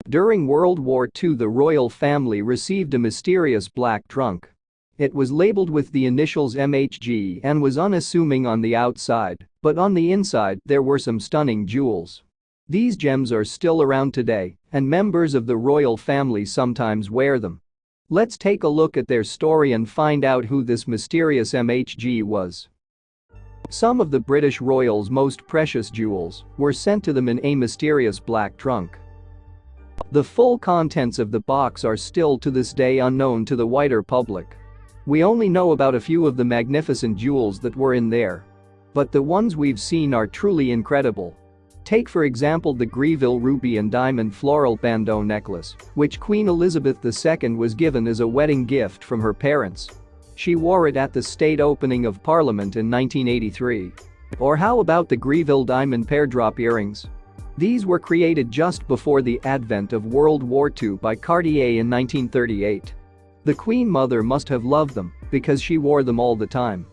During World War II, the royal family received a mysterious black trunk. It was labeled with the initials MHG and was unassuming on the outside, but on the inside there were some stunning jewels. These gems are still around today, and members of the royal family sometimes wear them. Let's take a look at their story and find out who this mysterious MHG was. Some of the British royals' most precious jewels were sent to them in a mysterious black trunk. The full contents of the box are still to this day unknown to the wider public. We only know about a few of the magnificent jewels that were in there. But the ones we've seen are truly incredible. Take for example the Regal ruby and diamond floral bandeau necklace, which Queen Elizabeth II was given as a wedding gift from her parents. She wore it at the state opening of Parliament in 1983. Or how about the Regal diamond peardrop earrings? These were created just before the advent of World War II by Cartier in 1938. The Queen Mother must have loved them because she wore them all the time.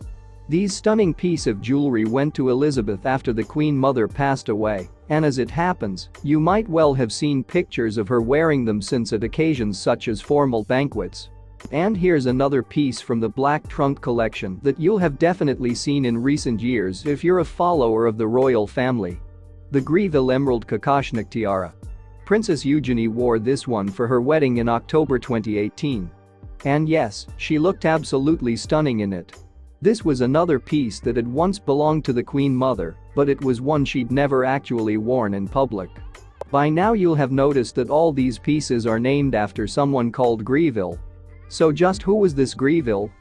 These stunning piece of jewelry went to Elizabeth after the Queen Mother passed away, and as it happens, you might well have seen pictures of her wearing them since at occasions such as formal banquets. And here's another piece from the Black Trunk collection that you'll have definitely seen in recent years if you're a follower of the royal family. The Regal Emerald Kokoshnik Tiara. Princess Eugenie wore this one for her wedding in October 2018. And yes, she looked absolutely stunning in it. This was another piece that had once belonged to the Queen Mother, but it was one she'd never actually worn in public. By now you'll have noticed that all these pieces are named after someone called Regal. So just who was this Regal?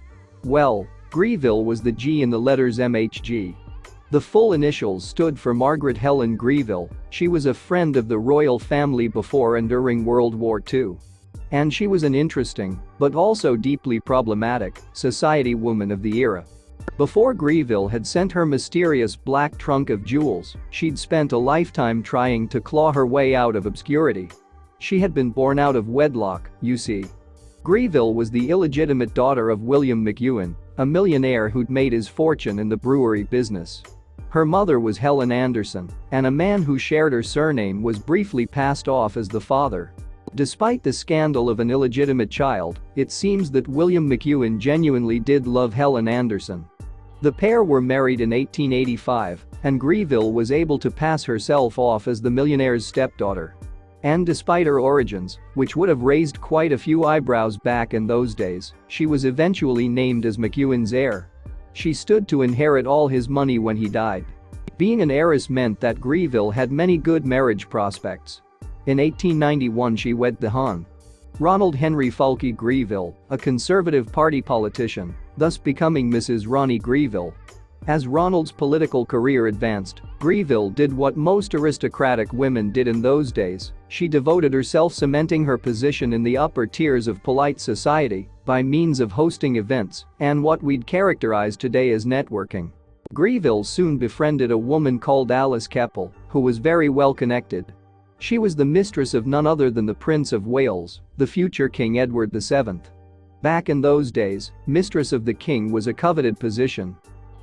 Well, Regal was the G in the letters MHG. The full initials stood for Margaret Helen Regal. She was a friend of the royal family before and during World War II. And she was an interesting, but also deeply problematic, society woman of the era. Before Regal had sent her mysterious black trunk of jewels, she'd spent a lifetime trying to claw her way out of obscurity. She had been born out of wedlock, you see. Regal was the illegitimate daughter of William McEwen, a millionaire who'd made his fortune in the brewery business. Her mother was Helen Anderson, and a man who shared her surname was briefly passed off as the father. Despite the scandal of an illegitimate child, it seems that William McEwen genuinely did love Helen Anderson. The pair were married in 1885, and Regal was able to pass herself off as the millionaire's stepdaughter. And despite her origins, which would have raised quite a few eyebrows back in those days, she was eventually named as McEwen's heir. She stood to inherit all his money when he died. Being an heiress meant that Regal had many good marriage prospects. In 1891 she wed the Hon. Ronald Henry Fulke Regal, a Conservative Party politician, thus becoming Mrs. Ronnie Regal. As Ronald's political career advanced, Regal did what most aristocratic women did in those days. She devoted herself cementing her position in the upper tiers of polite society by means of hosting events and what we'd characterize today as networking. Regal soon befriended a woman called Alice Keppel, who was very well connected. She was the mistress of none other than the Prince of Wales, the future King Edward VII. Back in those days, mistress of the king was a coveted position.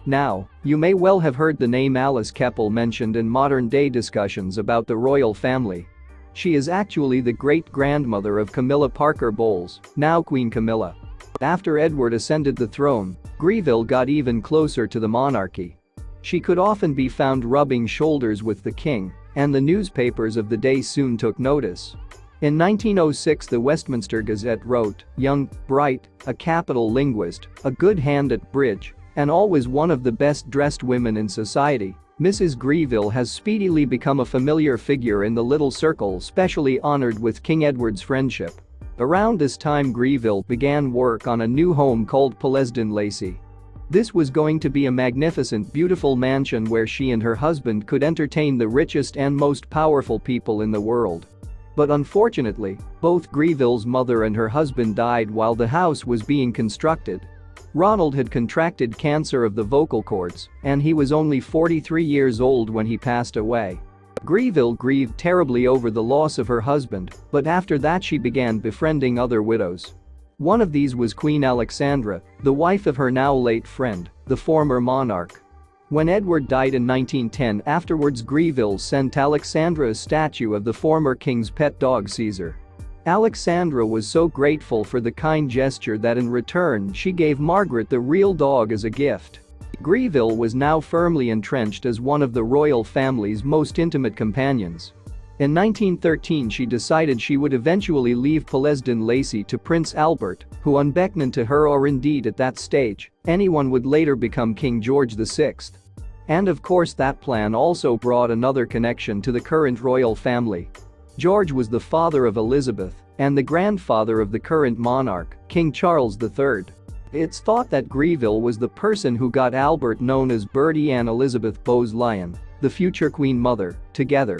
Now, you may well have heard the name Alice Keppel mentioned in modern-day discussions about the royal family. She is actually the great-grandmother of Camilla Parker Bowles, now Queen Camilla. After Edward ascended the throne, Regal got even closer to the monarchy. She could often be found rubbing shoulders with the king, and the newspapers of the day soon took notice. In 1906 the Westminster Gazette wrote, "Young, bright, a capital linguist, a good hand at bridge, and always one of the best-dressed women in society, Mrs. Regal has speedily become a familiar figure in the little circle specially honored with King Edward's friendship." Around this time Regal began work on a new home called Pellesden Lacey. This was going to be a magnificent, beautiful mansion where she and her husband could entertain the richest and most powerful people in the world. But unfortunately, both Regal's mother and her husband died while the house was being constructed. Ronald had contracted cancer of the vocal cords, and he was only 43 years old when he passed away. Regal grieved terribly over the loss of her husband, but after that she began befriending other widows. One of these was Queen Alexandra, the wife of her now late friend, the former monarch. When Edward died in 1910, afterwards Greville sent Alexandra a statue of the former king's pet dog Caesar. Alexandra was so grateful for the kind gesture that in return she gave Margaret the real dog as a gift. Greville was now firmly entrenched as one of the royal family's most intimate companions. In 1913 she decided she would eventually leave Pellesden-Lacy to Prince Albert, who unbeknown to her, or indeed at that stage, anyone, would later become King George VI. And of course that plan also brought another connection to the current royal family. George was the father of Elizabeth and the grandfather of the current monarch, King Charles III. It's thought that Greville was the person who got Albert, known as Bertie and Elizabeth Bowes-Lyon, the future Queen Mother, together.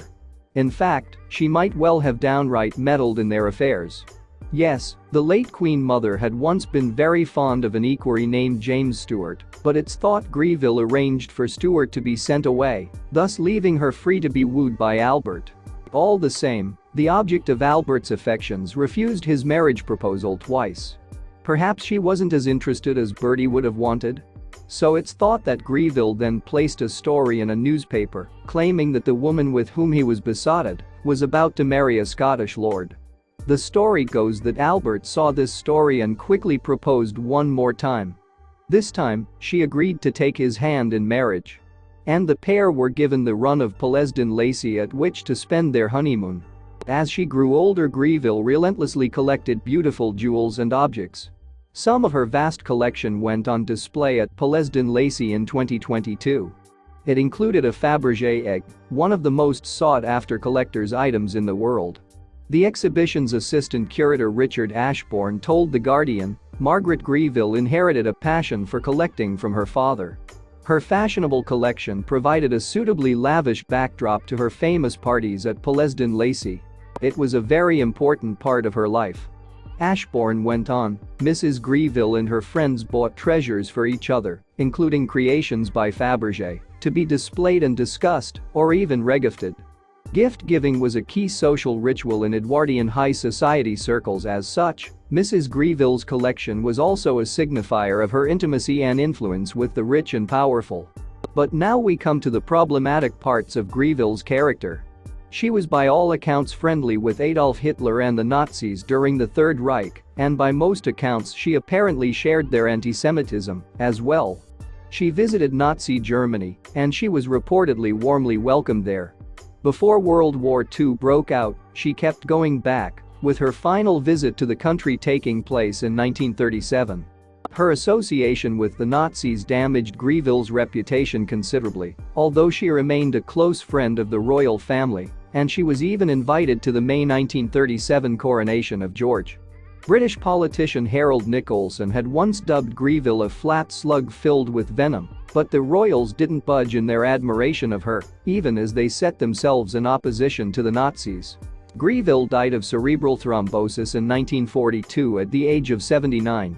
In fact, she might well have downright meddled in their affairs. Yes, the late Queen Mother had once been very fond of an equerry named James Stuart, but it's thought Greville arranged for Stuart to be sent away, thus leaving her free to be wooed by Albert. All the same, the object of Albert's affections refused his marriage proposal twice. Perhaps she wasn't as interested as Bertie would have wanted. So it's thought that Greville then placed a story in a newspaper claiming that the woman with whom he was besotted was about to marry a Scottish lord. The story goes that Albert saw this story and quickly proposed one more time. This time, she agreed to take his hand in marriage. And the pair were given the run of Pellesden-Lacy at which to spend their honeymoon. As she grew older, Greville relentlessly collected beautiful jewels and objects. Some of her vast collection went on display at Pellesden-Lacy in 2022. It included a Fabergé egg, one of the most sought-after collector's items in the world. The exhibition's assistant curator Richard Ashbourne told The Guardian, Margaret Greville inherited a passion for collecting from her father. Her fashionable collection provided a suitably lavish backdrop to her famous parties at Pellesden-Lacy. It was a very important part of her life. Ashbourne went on, Mrs. Greville and her friends bought treasures for each other, including creations by Fabergé, to be displayed and discussed, or even regifted. Gift-giving was a key social ritual in Edwardian high society circles. As such, Mrs. Greville's collection was also a signifier of her intimacy and influence with the rich and powerful. But now we come to the problematic parts of Greville's character. She was by all accounts friendly with Adolf Hitler and the Nazis during the Third Reich, and by most accounts she apparently shared their anti-Semitism as well. She visited Nazi Germany, and she was reportedly warmly welcomed there. Before World War II broke out, she kept going back, with her final visit to the country taking place in 1937. Her association with the Nazis damaged Greville's reputation considerably, although she remained a close friend of the royal family, and she was even invited to the May 1937 coronation of George. British politician Harold Nicolson had once dubbed Greville a flat slug filled with venom, but the royals didn't budge in their admiration of her, even as they set themselves in opposition to the Nazis. Greville died of cerebral thrombosis in 1942 at the age of 79.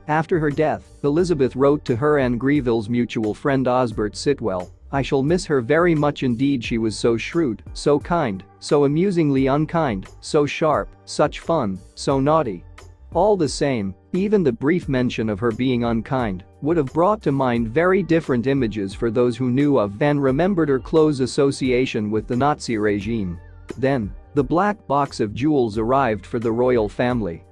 After her death, Elizabeth wrote to her and Greville's mutual friend Osbert Sitwell, I shall miss her very much indeed. She was so shrewd, so kind, so amusingly unkind, so sharp, such fun, so naughty. All the same, even the brief mention of her being unkind would have brought to mind very different images for those who knew of and remembered her close association with the Nazi regime. Then, the black box of jewels arrived for the royal family.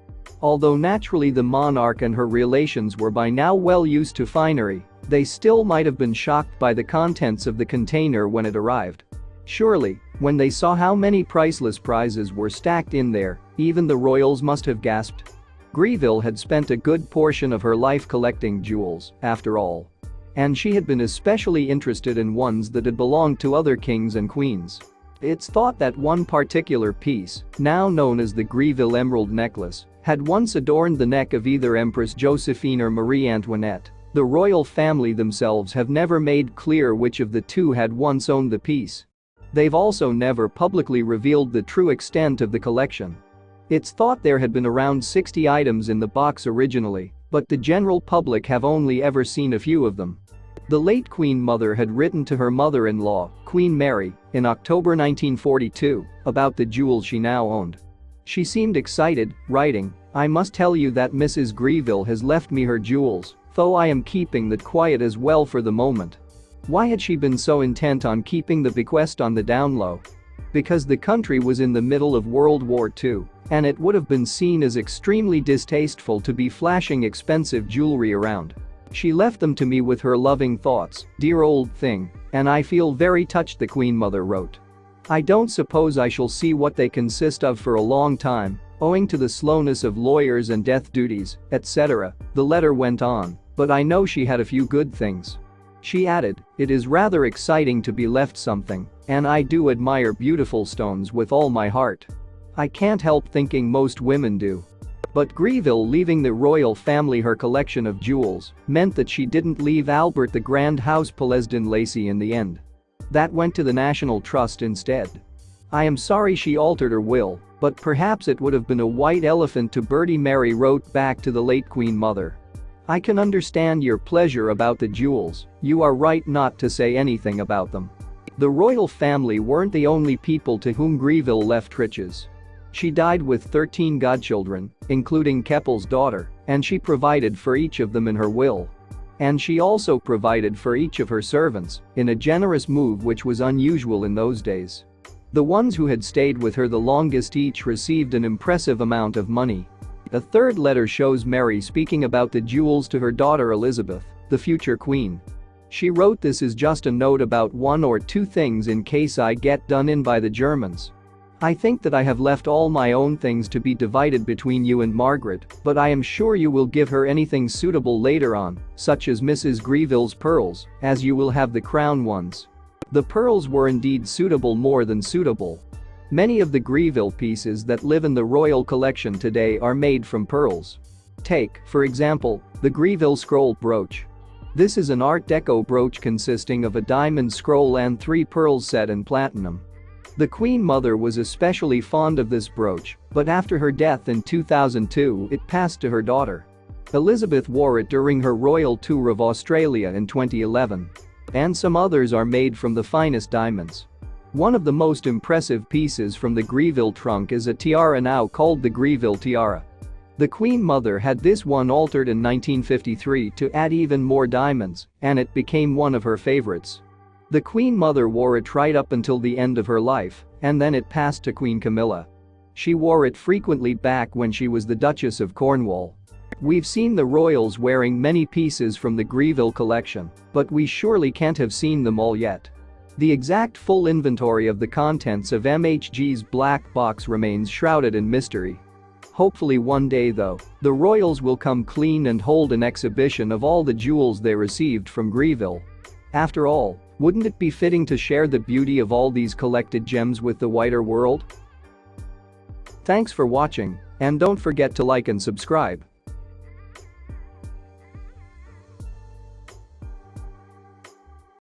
Although naturally the monarch and her relations were by now well used to finery, they still might have been shocked by the contents of the container when it arrived. Surely, when they saw how many priceless prizes were stacked in there, even the royals must have gasped. Greville had spent a good portion of her life collecting jewels, after all. And she had been especially interested in ones that had belonged to other kings and queens. It's thought that one particular piece, now known as the Greville Emerald Necklace, had once adorned the neck of either Empress Josephine or Marie Antoinette. The royal family themselves have never made clear which of the two had once owned the piece. They've also never publicly revealed the true extent of the collection. It's thought there had been around 60 items in the box originally, but the general public have only ever seen a few of them. The late Queen Mother had written to her mother-in-law, Queen Mary, in October 1942, about the jewels she now owned. She seemed excited, writing, I must tell you that Mrs. Greville has left me her jewels, though I am keeping that quiet as well for the moment. Why had she been so intent on keeping the bequest on the down low? Because the country was in the middle of World War II, and it would have been seen as extremely distasteful to be flashing expensive jewelry around. She left them to me with her loving thoughts, dear old thing, and I feel very touched, the Queen Mother wrote. I don't suppose I shall see what they consist of for a long time, owing to the slowness of lawyers and death duties, etc., the letter went on, but I know she had a few good things. She added, it is rather exciting to be left something, and I do admire beautiful stones with all my heart. I can't help thinking most women do. But Greville leaving the royal family her collection of jewels meant that she didn't leave Albert the Grand House Pellesden Lacey in the end. That went to the National Trust instead. I am sorry she altered her will, but perhaps it would have been a white elephant to Bertie, Mary wrote back to the late Queen Mother. I can understand your pleasure about the jewels, you are right not to say anything about them. The royal family weren't the only people to whom Greville left riches. She died with 13 godchildren, including Keppel's daughter, and she provided for each of them in her will. And she also provided for each of her servants, in a generous move which was unusual in those days. The ones who had stayed with her the longest each received an impressive amount of money. A third letter shows Mary speaking about the jewels to her daughter Elizabeth, the future queen. She wrote, this is just a note about one or two things in case I get done in by the Germans. I think that I have left all my own things to be divided between you and Margaret, but I am sure you will give her anything suitable later on, such as Mrs. Greville's pearls, as you will have the crown ones. The pearls were indeed suitable, more than suitable. Many of the Greville pieces that live in the royal collection today are made from pearls. Take, for example, the Greville scroll brooch. This is an Art Deco brooch consisting of a diamond scroll and 3 pearls set in platinum. The Queen Mother was especially fond of this brooch, but after her death in 2002 it passed to her daughter. Elizabeth wore it during her royal tour of Australia in 2011. And some others are made from the finest diamonds. One of the most impressive pieces from the Greville trunk is a tiara now called the Greville tiara. The Queen Mother had this one altered in 1953 to add even more diamonds, and it became one of her favorites. The Queen Mother wore it right up until the end of her life, and then it passed to Queen Camilla. She wore it frequently back when she was the Duchess of Cornwall. We've seen the royals wearing many pieces from the Greville collection, but we surely can't have seen them all yet. The exact full inventory of the contents of MHG's black box remains shrouded in mystery. Hopefully one day though, the royals will come clean and hold an exhibition of all the jewels they received from Greville. After all, wouldn't it be fitting to share the beauty of all these collected gems with the wider world? Thanks for watching, and don't forget to like and subscribe.